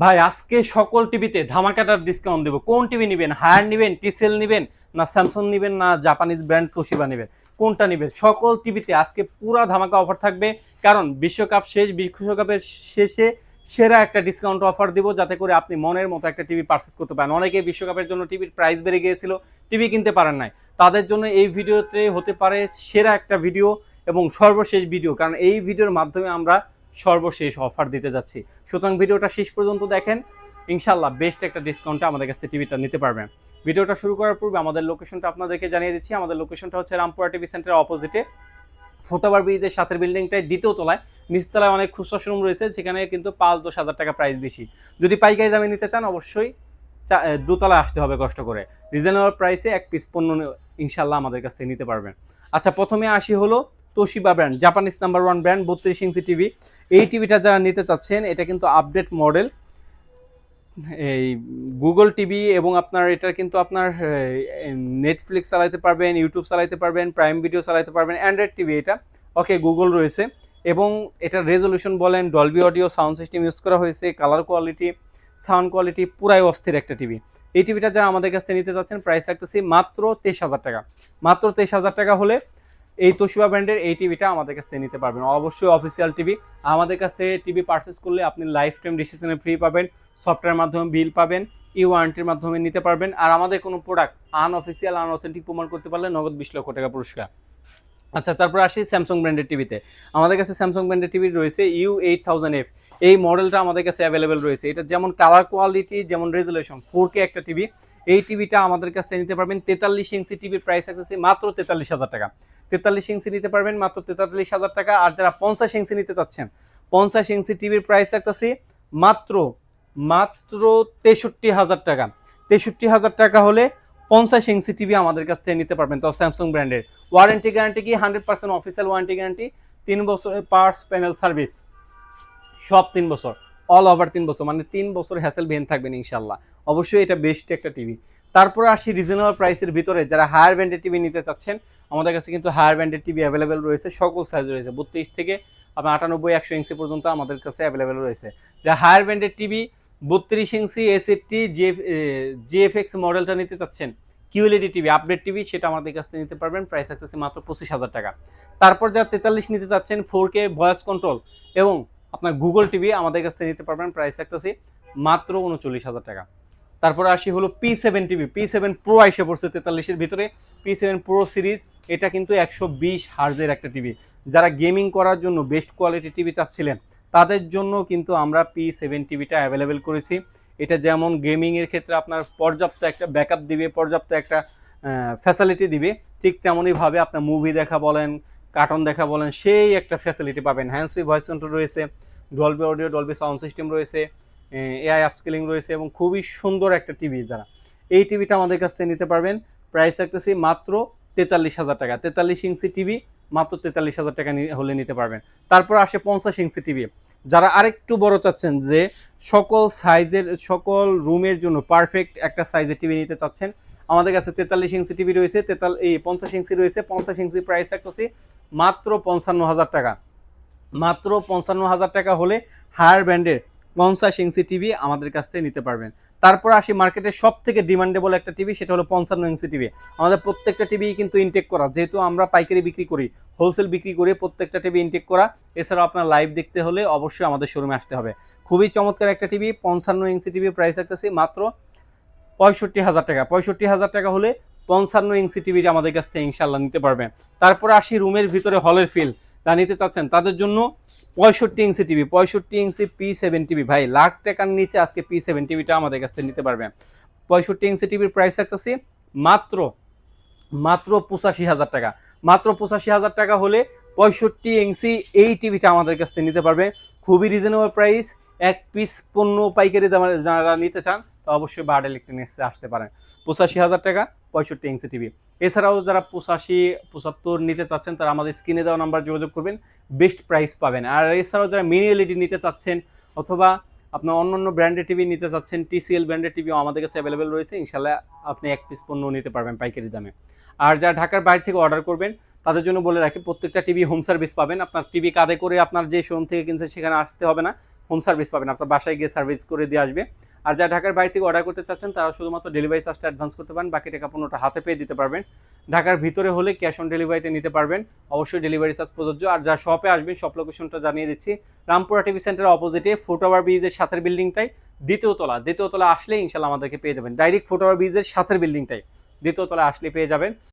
ভাই আজকে সকল টিভিতে ধামাকাটার ডিসকাউন্ট দেবো। কোন টিভি নেবেন? হায়ার নেবেন, টিসেল নেবেন, না স্যামসাং নেবেন, না জাপানিজ ব্র্যান্ড তোশিবা নেবেন? কোনটা নেবেন? সকল টিভিতে আজকে পুরা ধামাকা অফার থাকবে। কারণ বিশ্বকাপ শেষ, বিশ্বকাপের শেষে সেরা একটা ডিসকাউন্ট অফার দিব, যাতে করে আপনি মনের মতো একটা টিভি পারচেস করতে পারেন। অনেকে বিশ্বকাপের জন্য টিভির প্রাইস বেড়ে গিয়েছিল, টিভি কিনতে পারেন নাই, তাদের জন্য এই ভিডিওতে হতে পারে সেরা একটা ভিডিও এবং সর্বশেষ ভিডিও। কারণ এই ভিডিওর মাধ্যমে আমরা সর্বশেষ অফার দিতে যাচ্ছি। সুতরাং ভিডিওটা শেষ পর্যন্ত দেখেন, ইনশাল্লাহ বেস্ট একটা ডিসকাউন্টে আমাদের কাছে টিভিটা নিতে পারবেন। ভিডিওটা শুরু করার পূর্বে আমাদের লোকেশনটা আপনাদেরকে জানিয়ে দিচ্ছি। আমাদের লোকেশনটা হচ্ছে রামপুরা টিভি সেন্টারের অপোজিটে, ফুটওভার ব্রিজের সাথের বিল্ডিংটায় দ্বিতীয় তলায়। নিচতলায় অনেক খুচরা শোরুম রয়েছে, সেখানে কিন্তু ৫-১০ হাজার টাকা প্রাইস বেশি। যদি পাইকারি দামে নিতে চান অবশ্যই দোতলায় আসতে হবে কষ্ট করে। রিজনেবল প্রাইসে এক পিস পণ্য ইনশাল্লাহ আমাদের কাছ থেকে নিতে পারবেন। আচ্ছা, প্রথমে আসি হলো Toshiba brand, Japanese number 1 brand 32 inch TV. এই টিভিটা যারা নিতে চাচ্ছেন, এটা কিন্তু আপডেট মডেল, এই গুগল টিভি, এবং আপনার এটা কিন্তু আপনার নেটফ্লিক্স চালাইতে পারবেন, ইউটিউব চালাইতে পারবেন, প্রাইম ভিডিও চালাইতে পারবেন। অ্যান্ড্রয়েড টিভি এটা, ওকে, গুগল রয়েছে। এবং এটার রেজলিউশন বলেন, Dolby audio sound system use করা হয়েছে, কালার কোয়ালিটি, সাউন্ড কোয়ালিটি পুরাই অস্থির একটা টিভি। এই টিভিটা যারা আমাদের কাছ থেকে নিতে চাচ্ছেন, প্রাইস রাখতেছি মাত্র 23,000 টাকা। মাত্র 23,000 টাকা হলে এই তোশিবা ব্র্যান্ডের এই টিভিটা আমাদের কাছ থেকে নিতে পারবেন। অবশ্যই অফিসিয়াল টিভি। আমাদের কাছে টিভি পারচেস করলে আপনি লাইফ টাইম ডিসিশনে ফ্রি পাবেন, সফটওয়্যার মাধ্যমে বিল পাবেন, ই ওয়ারেন্টির মাধ্যমে নিতে পারবেন। আর আমাদের কোনো প্রোডাক্ট আনঅফিসিয়াল আনঅথেন্টিক প্রমাণ করতে পারলে নগদ 20 লক্ষ টাকা পুরস্কার। আচ্ছা, তারপর আসি স্যামসাং ব্র্যান্ডের টিভিতে। আমাদের কাছে স্যামসাং ব্র্যান্ডের টিভি রয়েছে U8000F। এই মডেলটা আমাদের কাছে অ্যাভেলেবেল রয়েছে। এটা যেমন কালার কোয়ালিটি, যেমন রেজুলেশন, 4K একটা টিভি। এই টিভিটা আমাদের কাছ থেকে নিতে পারবেন 43 ইঞ্চি টিভির প্রাইস রাখতেছি মাত্র 43,000 টাকা। 43 ইঞ্চি নিতে পারবেন মাত্র 43,000 টাকা। আর যারা 50 ইঞ্চি নিতে চাচ্ছেন, 50 ইঞ্চি টিভির প্রাইস রাখতেছি মাত্র মাত্র 63,000 টাকা। 63,000 টাকা হলে 50 ইঞ্চি টিভি আমাদের কাছ থেকে নিতে পারবেন, তাও স্যামসাং ব্র্যান্ডের। ওয়ারেন্টি গ্যারান্টি কি? 100% অফিসিয়াল ওয়ারেন্টি গ্যারান্টি, 3 বছরের পার্টস প্যানেল সার্ভিস, সব 3 বছর, অল ওভার 3 বছর, মানে 3 বছর হ্যাসেল ভেন থাকবেন ইনশাল্লাহ। অবশ্যই এটা বেস্ট একটা টিভি। তারপরে আসি রিজনেবল প্রাইসের ভিতরে যারা হায়ার ব্র্যান্ডের টিভি নিতে চাচ্ছেন, আমাদের কাছে কিন্তু হায়ার ব্র্যান্ডের টিভি অ্যাভেলেবেল রয়েছে, সকল সাইজ রয়েছে, 32 থেকে আপনার 98-100 ইঞ্চি পর্যন্ত আমাদের কাছে অ্যাভেলেবেল রয়েছে। যা হায়ার ব্র্যান্ডের টিভি 32 ইঞ্চি এসএটি জিএফএক্স মডেলটা নিতে চাচ্ছেন, কিউএলইডি টিভি, আপডেট টিভি, সেটা আমাদের কাছ থেকে নিতে পারবেন, প্রাইস থাকতেছে মাত্র 25,000 টাকা। তারপর যারা 43 নিতে চাচ্ছেন, 4K ভয়েস কন্ট্রোল এবং আপনার গুগল টিভি, আমাদের কাছ থেকে নিতে পারবেন, প্রাইস থাকতেছে মাত্র 39,000 টাকা। তারপরে আসি হলো P7 টিভি। P7 প্রো এসে পড়ছে 43-এর ভিতরে। P7 প্রো সিরিজ, এটা কিন্তু 120 হার্জের একটা টিভি। যারা গেমিং করার জন্য বেস্ট কোয়ালিটি টিভি চাচ্ছিলেন, তাদের জন্য কিন্তু আমরা P7 টিভিটা অ্যাভেলেবেল করেছি। এটা যেমন গেমিংয়ের ক্ষেত্রে আপনার পর্যাপ্ত একটা ব্যাকআপ দিবে, পর্যাপ্ত একটা ফ্যাসিলিটি দিবে, ঠিক তেমনইভাবে আপনার মুভি দেখা বলেন, কার্টুন দেখা বলেন, সেই একটা ফ্যাসিলিটি পাবেন। হ্যান্ডস ফ্রি ভয়েস কন্ট্রোল রয়েছে, Dolby audio, Dolby sound system রয়েছে, এআই আপস্কেলিং রয়েছে, এবং খুবই সুন্দর একটা টিভি। যারা এই টিভিটা আমাদের কাছ থেকে নিতে পারবেন, প্রাইস রাখতেছি মাত্র 43,000 টাকা। 43 ইঞ্চি টিভি মাত্র 43,000 টাকা হলে নিতে পারবেন। তারপর আসে 50 ইঞ্চি টিভি। যারা আরেকটু বড় চাচ্ছেন, যে সকল সাইজের, সকল রুমের জন্য পারফেক্ট একটা সাইজের টিভি নিতে চাচ্ছেন, আমাদের কাছে 43 ইঞ্চি টিভি রয়েছে, 50 ইঞ্চি রয়েছে। 50 ইঞ্চি প্রাইস রাখতেছি মাত্র 55,000 টাকা। মাত্র 55,000 টাকা হলে হায়ার ব্র্যান্ডের 50 ইঞ্চি টিভি আমাদের কাছ থেকে নিতে পারবেন। তারপর আসি মার্কেটের সব থেকে ডিমান্ডেবল একটা টিভি, সেটা হলো 55 ইঞ্চি টিভি। আমাদের প্রত্যেকটা টিভি কিন্তু ইনটেক করা, যেহেতু আমরা পাইকারি বিক্রি করি, হোলসেল বিক্রি করে প্রত্যেকটা টিভি ইনটেক করা। এছাড়াও আপনার লাইভ দেখতে হলে অবশ্যই আমাদের শোরুমে আসতে হবে। খুবই চমৎকার একটা টিভি, 55 ইঞ্চি টিভি, প্রাইস রাখতেছি মাত্র 65,000 টাকা। 65,000 টাকা হলে 55 ইঞ্চি টিভিটা আমাদের কাছ থেকে ইনশাল্লাহ নিতে পারবেন। তারপরে আসি রুমের ভিতরে হলের ফিল, যা নিতে চাচ্ছেন তাদের জন্য 65 ইঞ্চি টিভি, 65 ইঞ্চি P7 টিভি। ভাই লাখ টাকার নিচে আজকে P7 টিভিটা আমাদের কাছ থেকে নিতে পারবেন। 65 ইঞ্চি টিভির প্রাইস রাখতেছি মাত্র মাত্র 85,000 টাকা। মাত্র 85,000 টাকা হলে 65 ইঞ্চি এই টিভিটা আমাদের কাছ থেকে নিতে পারবে। খুবই রিজনেবল প্রাইস। এক পিস পণ্য পাইকারি দামে যারা নিতে চান, তো অবশ্যই বার্ড ইলেকট্রনিক্সে আসতে পারেন। 85,000 টাকা 65 ইঞ্চি টিভি। এছাড়াও যারা 85-75 নিতে চাচ্ছেন, তারা আমাদের স্ক্রিনে দেওয়া নাম্বার যোগাযোগ করবেন, বেস্ট প্রাইস পাবেন। আর এছাড়াও যারা মিনি এলইডি নিতে চাচ্ছেন, অথবা আপনার অন্যান্য ব্র্যান্ডের টিভি নিতে চাচ্ছেন, TCL ব্র্যান্ডের টিভিও আমাদের কাছে অ্যাভেলেবেল রয়েছে। ইনশাল্লাহ আপনি এক পিস পণ্য নিতে পারবেন পাইকারি দামে। আর যারা ঢাকার বাইরে থেকে অর্ডার করবেন, তাদের জন্য বলে রাখি, প্রত্যেকটা টিভি হোম সার্ভিস পাবেন। আপনার টিভি কাঁধে করে আপনার যে শোরুম থেকে কিনছেন সেখানে আসতে হবে না, হোম সার্ভিস পাবেন, আপনার বাসায় গিয়ে সার্ভিস করে দিয়ে আসবে। আর যারা ঢাকার বাইরে থেকে অর্ডার করতে চাচ্ছেন তারা শুধুমাত্র ডেলিভারি চার্জটা অ্যাডভান্স করতে পারেন, বাকি টাকা পণ্যটা হাতে পেয়ে দিতে পারবেন। ঢাকার ভিতরে হলে ক্যাশ অন ডেলিভারিতে নিতে পারবেন, অবশ্যই ডেলিভারি চার্জ প্রযোজ্য। আর যা শপে আসবেন শপ লোকেশনটা জানিয়ে দিচ্ছি, রামপুরা টিভি সেন্টারের অপোজিটে ফুটওভার ব্রিজের সাথের বিল্ডিংটাই, দ্বিতীয় তলা আসলে ইনশাল্লাহ আমাদেরকে পেয়ে যাবেন। ডাইরেক্ট ফুটওভার ব্রিজের সাথের বিল্ডিংটাই, দ্বিতীয় তলা আসলে পেয়ে যাবেন।